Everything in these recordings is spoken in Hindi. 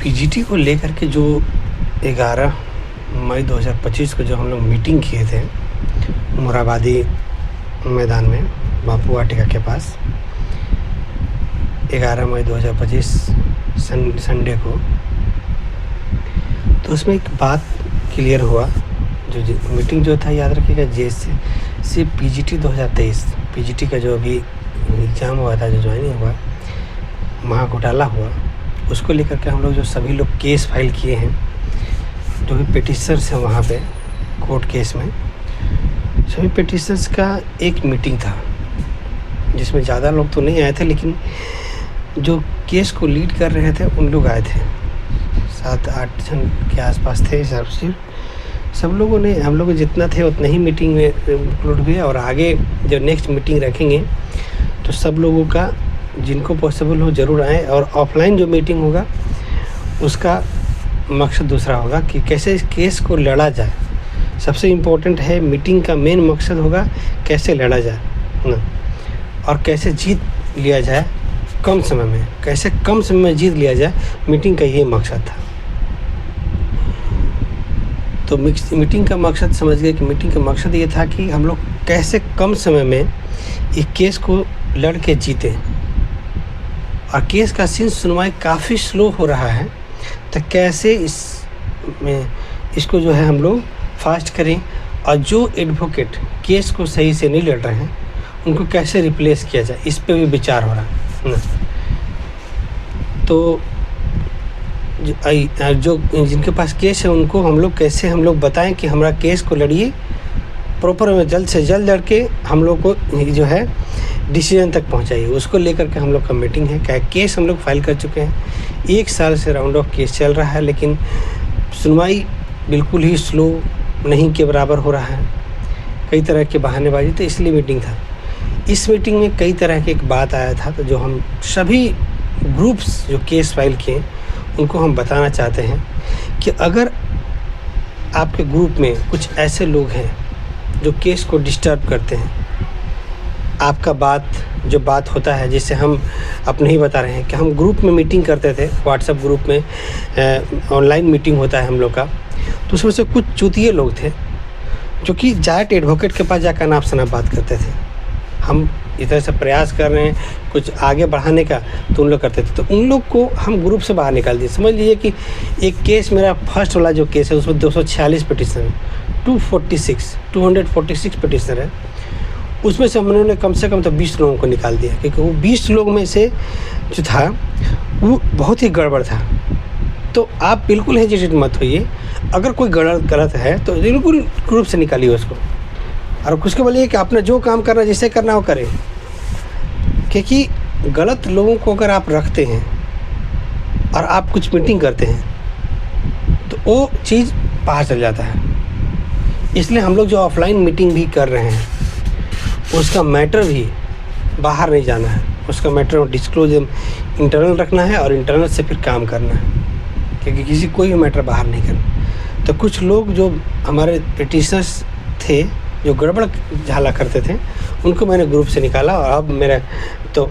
पीजीटी को लेकर के जो 11 मई 2025 को जो हम लोग मीटिंग किए थे मोराबादी मैदान में बापू वाटिका के पास 11 मई 2025 संडे को, तो उसमें एक बात क्लियर हुआ। जो मीटिंग जो था, याद रखिएगा, जेएससी पीजीटी 2023 पीजीटी का जो अभी एग्ज़ाम हुआ था, जो ज्वाइनिंग हुआ, महाघोटाला हुआ, उसको लेकर के हम लोग जो सभी लोग केस फाइल किए हैं, जो भी पिटिशनर्स हैं वहाँ पे कोर्ट केस में, सभी पिटिशनर्स का एक मीटिंग था जिसमें ज़्यादा लोग तो नहीं आए थे, लेकिन जो केस को लीड कर रहे थे उन लोग आए थे। 7-8 जन के आसपास थे। सब लोगों ने, हम लोग जितना थे उतना ही मीटिंग में इंक्लूड हुए, और आगे जब नेक्स्ट मीटिंग रखेंगे तो सब लोगों का जिनको पॉसिबल हो ज़रूर आए। और ऑफलाइन जो मीटिंग होगा उसका मकसद दूसरा होगा कि कैसे इस केस को लड़ा जाए। सबसे इम्पोर्टेंट है, मीटिंग का मेन मकसद होगा कैसे लड़ा जाए ना, और कैसे जीत लिया जाए कम समय में, कैसे कम समय में जीत लिया जाए। मीटिंग का ये मकसद था। तो मीटिंग का मकसद समझ गए कि मीटिंग का मकसद ये था कि हम लोग कैसे कम समय में इस केस को लड़ के जीतें। और केस का सुनवाई काफ़ी स्लो हो रहा है, तो कैसे इसको जो है हम लोग फास्ट करें, और जो एडवोकेट केस को सही से नहीं लड़ रहे हैं उनको कैसे रिप्लेस किया जाए, इस पे भी विचार हो रहा है ना। तो जो जिनके पास केस है उनको हम लोग कैसे बताएं कि हमारा केस को लड़िए प्रॉपर में, जल्द से जल्द लड़के हम लोग को जो है डिसीजन तक पहुंचाइए। उसको लेकर के हम लोग का मीटिंग है। क्या केस हम लोग फाइल कर चुके हैं, 1 साल से राउंड ऑफ केस चल रहा है, लेकिन सुनवाई बिल्कुल ही स्लो नहीं के बराबर हो रहा है। कई तरह के बहानेबाजी, तो इसलिए मीटिंग था। इस मीटिंग में कई तरह की एक बात आया था, तो जो हम सभी ग्रुप्स जो केस फाइल किए उनको हम बताना चाहते हैं कि अगर आपके ग्रुप में कुछ ऐसे लोग हैं जो केस को डिस्टर्ब करते हैं, आपका बात होता है, जिससे हम अपने ही बता रहे हैं कि हम ग्रुप में मीटिंग करते थे, व्हाट्सएप ग्रुप में ऑनलाइन मीटिंग होता है हम लोग का, तो उसमें से कुछ चूतिए लोग थे जो कि जाट एडवोकेट के पास जाकर नाप शनाप बात करते थे। हम इस तरह से प्रयास कर रहे हैं कुछ आगे बढ़ाने का, तो उन लोग करते थे, तो उन लोग को हम ग्रुप से बाहर निकाल दिए। समझ लीजिए कि एक केस, मेरा फर्स्ट वाला जो केस है उसमें 246 पिटिशन है, 246 पिटिशन है। उसमें से हम लोगों ने कम से कम तो 20 लोगों को निकाल दिया, क्योंकि वो 20 लोग में से जो था वो बहुत ही गड़बड़ था। तो आप बिल्कुल हेजिटेट मत होइए, अगर कोई गलत है तो बिल्कुल ग्रुप से निकालिए उसको, और उसको बोलिए कि आपने जो काम करना, जिसे करना हो करें। क्योंकि गलत लोगों को अगर आप रखते हैं और आप कुछ मीटिंग करते हैं तो वो चीज़ बाहर चल जाता है। इसलिए हम लोग जो ऑफलाइन मीटिंग भी कर रहे हैं उसका मैटर भी बाहर नहीं जाना है, उसका मैटर डिस्क्लोज इंटरनल रखना है, और इंटरनल से फिर काम करना है, क्योंकि किसी कोई भी मैटर बाहर नहीं करना। तो कुछ लोग जो हमारे पिटिशनर्स थे जो गड़बड़ झाला करते थे, उनको मैंने ग्रुप से निकाला, और अब मेरा तो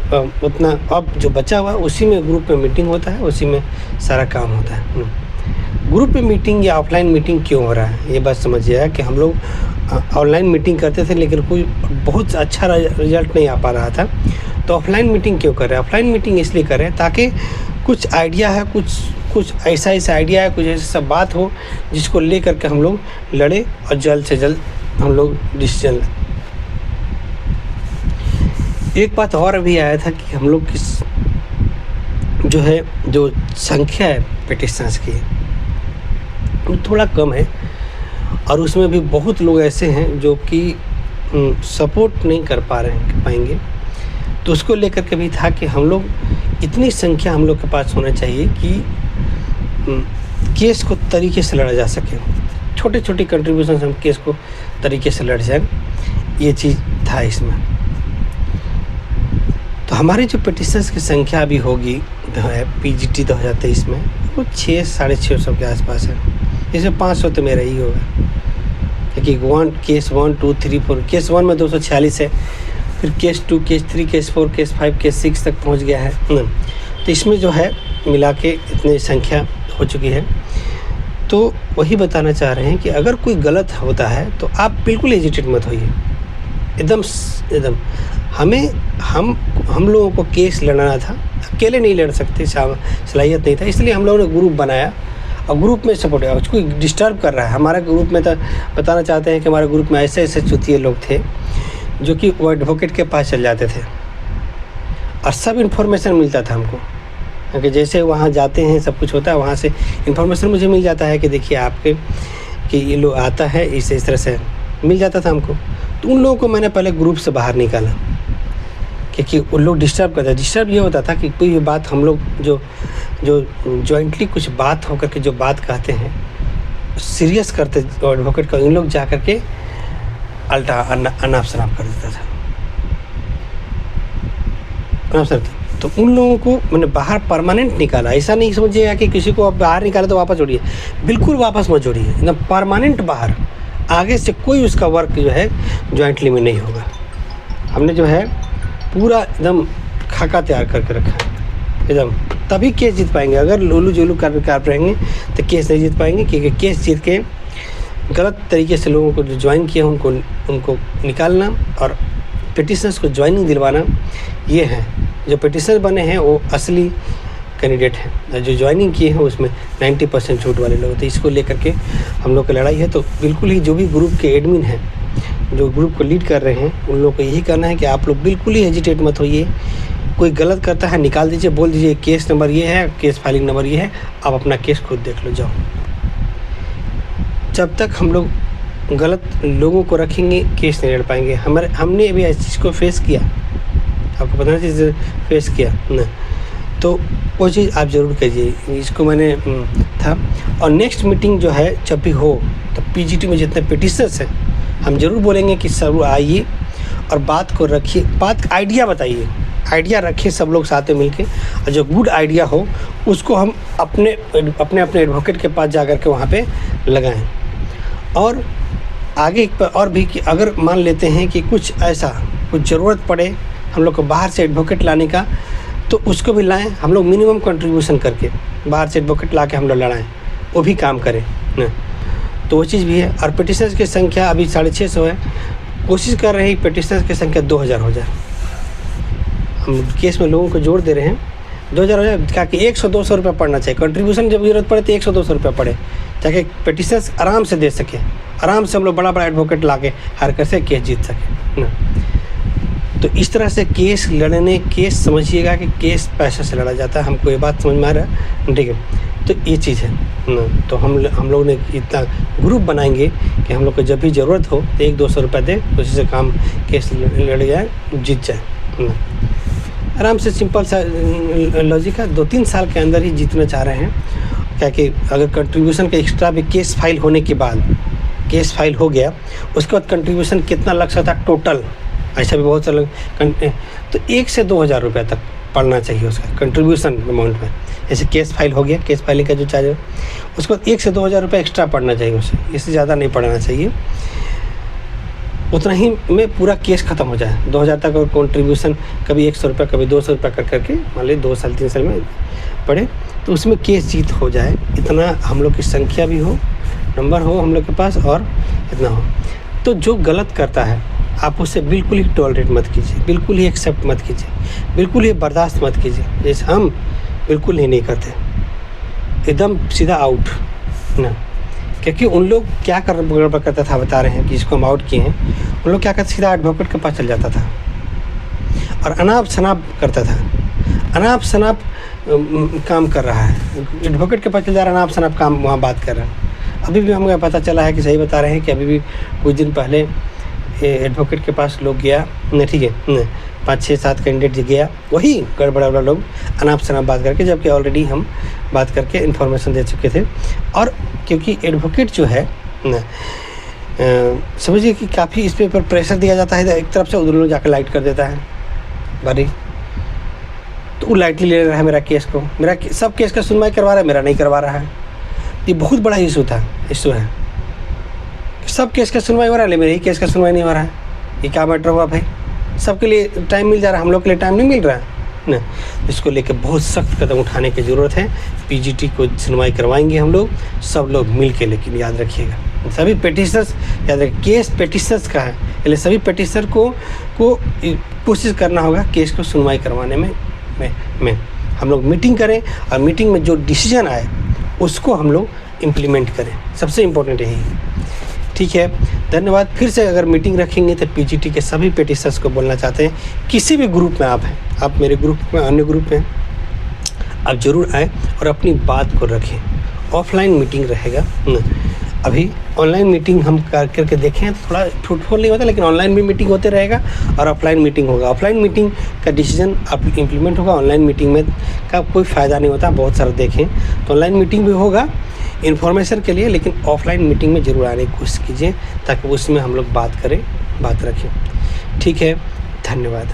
उतना अब जो बचा हुआ उसी में ग्रुप में मीटिंग होता है, उसी में सारा काम होता है। ग्रुप में मीटिंग या ऑफलाइन मीटिंग क्यों हो रहा है, ये बात समझिएगा कि हम लोग ऑनलाइन मीटिंग करते थे लेकिन कोई बहुत अच्छा रिजल्ट नहीं आ पा रहा था, तो ऑफलाइन मीटिंग क्यों कर रहे हैं? ऑफलाइन मीटिंग इसलिए कर रहे हैं ताकि कुछ आइडिया है, कुछ ऐसा आइडिया है, कुछ ऐसा बात हो जिसको ले करके हम लोग लड़े और जल्द से जल्द हम लोग डिसीजन लें। एक बात और भी आया था कि हम लोग जो संख्या है पिटिशनर्स की वो थोड़ा कम है, और उसमें भी बहुत लोग ऐसे हैं जो कि सपोर्ट नहीं कर पाएंगे। तो उसको लेकर के भी था कि हम लोग इतनी संख्या हम लोग के पास होना चाहिए कि केस को तरीके से लड़ा जा सके, छोटे छोटे कंट्रीब्यूशन हम केस को तरीके से लड़ जाए, ये चीज़ था इसमें। तो हमारी जो पिटिशनर्स की संख्या अभी होगी पीजीटी 2023 में वो 600-650 के आसपास है। इसमें 500 तो मेरा ही होगा, क्योंकि केस 1, 2, 3, 4, केस 1 में 246 है, फिर case 2, case 3, case 4, case 5, case 6 तक पहुंच गया है। तो इसमें जो है मिला के इतनी संख्या हो चुकी है। तो वही बताना चाह रहे हैं कि अगर कोई गलत होता है तो आप बिल्कुल हेजिटेट मत होइए, एकदम हम लोगों को केस लड़ना था, अकेले नहीं लड़ सकते, सलाहियत नहीं था, इसलिए हम लोगों ने ग्रुप बनाया और ग्रुप में सपोर्ट है। उसको डिस्टर्ब कर रहा है हमारा ग्रुप में, तो बताना चाहते हैं कि हमारे ग्रुप में ऐसे चुतिए लोग थे जो कि वो एडवोकेट के पास चल जाते थे और सब इन्फॉर्मेशन मिलता था हमको, क्योंकि जैसे वहाँ जाते हैं सब कुछ होता है, वहाँ से इन्फॉर्मेशन मुझे मिल जाता है कि देखिए आपके कि ये लोग आता है, इस तरह से मिल जाता था हमको। तो उन लोगों को मैंने पहले ग्रुप से बाहर निकाला, क्योंकि उन लोग डिस्टर्ब करते। डिस्टर्ब ये होता था कि कोई भी बात हम लोग जो जॉइंटली कुछ बात होकर के जो बात कहते हैं सीरियस करते एडवोकेट का, इन लोग जा कर के अल्टा अनाप शनाप कर देता था, अनाप शनाप। तो उन लोगों को मैंने बाहर परमानेंट निकाला। ऐसा नहीं समझिएगा कि किसी को आप बाहर निकाले तो वापस जोड़िए, बिल्कुल वापस मत जोड़िए, एकदम परमानेंट बाहर। आगे से कोई उसका वर्क जो है जॉइंटली में नहीं होगा। हमने जो है पूरा एकदम खाका तैयार करके रखा है एकदम, तभी केस जीत पाएंगे। अगर लोलू जोलू कर रहेंगे तो केस नहीं जीत पाएंगे, क्योंकि केस जीत के गलत तरीके से लोगों को जो ज्वाइन किया उनको निकालना और पिटिशनर्स को ज्वाइनिंग दिलवाना, ये है। जो पिटिशनर बने हैं वो असली कैंडिडेट हैं, जो ज्वाइनिंग किए हैं उसमें 90% छूट वाले लोग थे। इसको लेकर के हम लोग की लड़ाई है। तो बिल्कुल ही जो भी ग्रुप के एडमिन हैं, जो ग्रुप को लीड कर रहे हैं, उन लोगों को यही करना है कि आप लोग बिल्कुल ही हेजिटेट मत होइए। कोई गलत करता है निकाल दीजिए, बोल दीजिए केस नंबर ये है, केस फाइलिंग नंबर ये है, आप अपना केस खुद देख लो, जाओ। जब तक हम लोग गलत लोगों को रखेंगे केस नहीं लड़ पाएंगे। हमने अभी इस चीज़ को फेस किया, आपको पता है चीज़ फेस किया ना, तो वो चीज़ आप ज़रूर कीजिए। इसको मैंने था। और नेक्स्ट मीटिंग जो है जब भी हो तो पीजीटी में जितने पिटिशनर्स हैं हम ज़रूर बोलेंगे कि सब आइए और बात को रखिए, बात आइडिया बताइए, आइडिया रखिए सब लोग साथ में मिलके, और जो गुड आइडिया हो उसको हम अपने एडवोकेट के पास जा कर के वहाँ पे लगाएं। और आगे और भी कि अगर मान लेते हैं कि कुछ ज़रूरत पड़े हम लोग को बाहर से एडवोकेट लाने का, तो उसको भी लाएं हम लोग, मिनिमम कंट्रीब्यूशन करके बाहर से एडवोकेट ला के हम लोग लड़ाएँ, वो भी काम करें ना। तो वो चीज़ भी है। और पिटिशनर्स की संख्या अभी 650 है, कोशिश कर रहे हैं पिटिशनर्स की संख्या 2000 हो जाए। हम केस में लोगों को जोड़ दे रहे हैं 2000 हो जाए, ताकि 100-200 रुपये पड़ना चाहिए। कंट्रीब्यूशन जब जरूरत पड़े तो 100-200 रुपये पड़े, ताकि पिटिशनर्स आराम से दे सके, आराम से हम लोग बड़ा एडवोकेट ला के हार कर से केस जीत सके ना। तो इस तरह से केस लड़ने, केस समझिएगा कि केस पैसे से लड़ा जाता है। हमको ये बात समझ में आ रहा है, ठीक है। तो ये चीज़ है ना। तो हम लोग ने इतना ग्रुप बनाएंगे कि हम लोग को जब भी ज़रूरत हो तो 100-200 रुपये दे, उसी से काम केस लड़ जाए, जीत जाए ना। आराम से सिंपल सा लॉजिक है। 2-3 साल के अंदर ही जीतना चाह रहे हैं, क्या कि अगर कंट्रीब्यूशन का एक्स्ट्रा भी केस फाइल होने के बाद, केस फाइल हो गया उसके बाद कंट्रीब्यूशन कितना लग सकता है टोटल, ऐसा भी बहुत सारे तो 1 से 2000 रुपये तक पड़ना चाहिए उसका कंट्रीब्यूशन अमाउंट में। जैसे केस फाइल हो गया, केस फाइलिंग का जो चार्ज है उसके बाद 1 से 2000 रुपये एक्स्ट्रा पड़ना चाहिए उसे, इससे ज़्यादा नहीं पड़ना चाहिए। उतना ही में पूरा केस ख़त्म हो जाए। 2000 तक और कंट्रीब्यूशन कभी 100 रुपये कभी 200 रुपये कर करके मान लीजिए 2 साल 3 साल में पड़े, तो उसमें केस जीत हो जाए। इतना हम लोग की संख्या भी हो, नंबर हो हम लोग के पास, और इतना हो। तो जो गलत करता है आप उसे बिल्कुल ही टॉलरेट मत कीजिए, बिल्कुल ही एक्सेप्ट मत कीजिए, बिल्कुल ही बर्दाश्त मत कीजिए, जैसे हम बिल्कुल ही नहीं करते, एकदम सीधा आउट ना। क्योंकि उन लोग क्या गड़बड़ करता था, बता रहे हैं कि जिसको हम आउट किए हैं, उन लोग क्या करते, सीधा एडवोकेट के पास चल जाता था और अनाप शनाप करता था। अनाप शनाप काम कर रहा है, एडवोकेट के पास चल जा रहा है, अनाप शनाप काम वहाँ बात कर रहा है। अभी भी हमें पता चला है कि सही बता रहे हैं कि अभी भी कुछ दिन पहले एडवोकेट के पास लोग गया न, ठीक है, 5-6-7 कैंडिडेट गया, वही गड़बड़ा वाला लोग अनाप शनाप बात करके, जबकि ऑलरेडी हम बात करके इन्फॉर्मेशन दे चुके थे। और क्योंकि एडवोकेट जो है न, समझिए कि काफ़ी इस पर प्रेशर दिया जाता है एक तरफ से, उधर लोग जाकर लाइट कर देता है बारी, तो वो लाइटली ले रहा है मेरा केस को, मेरा सब केस का सुनवाई करवा रहा है, मेरा नहीं करवा रहा है। ये बहुत बड़ा इशू है। सब केस का सुनवाई हो रहा है, मेरे ही केस का सुनवाई नहीं हो रहा है। ये क्या मैटर हुआ भाई? सबके लिए टाइम मिल जा रहा है, हम लोग के लिए टाइम नहीं मिल रहा है ना। इसको लेकर बहुत सख्त कदम उठाने की ज़रूरत है। पीजीटी को सुनवाई करवाएंगे हम लोग, सब लोग मिल के, लेकिन याद रखिएगा सभी पेटिशनर्स, याद रखिए केस पेटिशनर्स का है, इसलिए सभी पेटिशनर को कोशिश करना होगा केस को सुनवाई करवाने में हम लोग मीटिंग करें और मीटिंग में जो डिसीजन आए उसको हम लोग इम्प्लीमेंट करें, सबसे इम्पोर्टेंट यही है। ठीक है, धन्यवाद। फिर से अगर मीटिंग रखेंगे तो पीजीटी के सभी पेटिशनर्स को बोलना चाहते हैं, किसी भी ग्रुप में आप हैं, आप मेरे ग्रुप में, अन्य ग्रुप में, आप ज़रूर आएँ और अपनी बात को रखें। ऑफलाइन मीटिंग रहेगा, अभी ऑनलाइन मीटिंग हम करके देखें तो थोड़ा फ्रूटफुल नहीं होता, लेकिन ऑनलाइन भी मीटिंग होते रहेगा और ऑफलाइन मीटिंग होगा। ऑफलाइन मीटिंग का डिसीजन अब इम्प्लीमेंट होगा, ऑनलाइन मीटिंग में का कोई फ़ायदा नहीं होता, बहुत सारा देखें तो ऑनलाइन मीटिंग भी होगा इन्फॉर्मेशन के लिए, लेकिन ऑफलाइन मीटिंग में ज़रूर आने की कोशिश कीजिए ताकि उसमें हम लोग बात करें, बात रखें। ठीक है, धन्यवाद।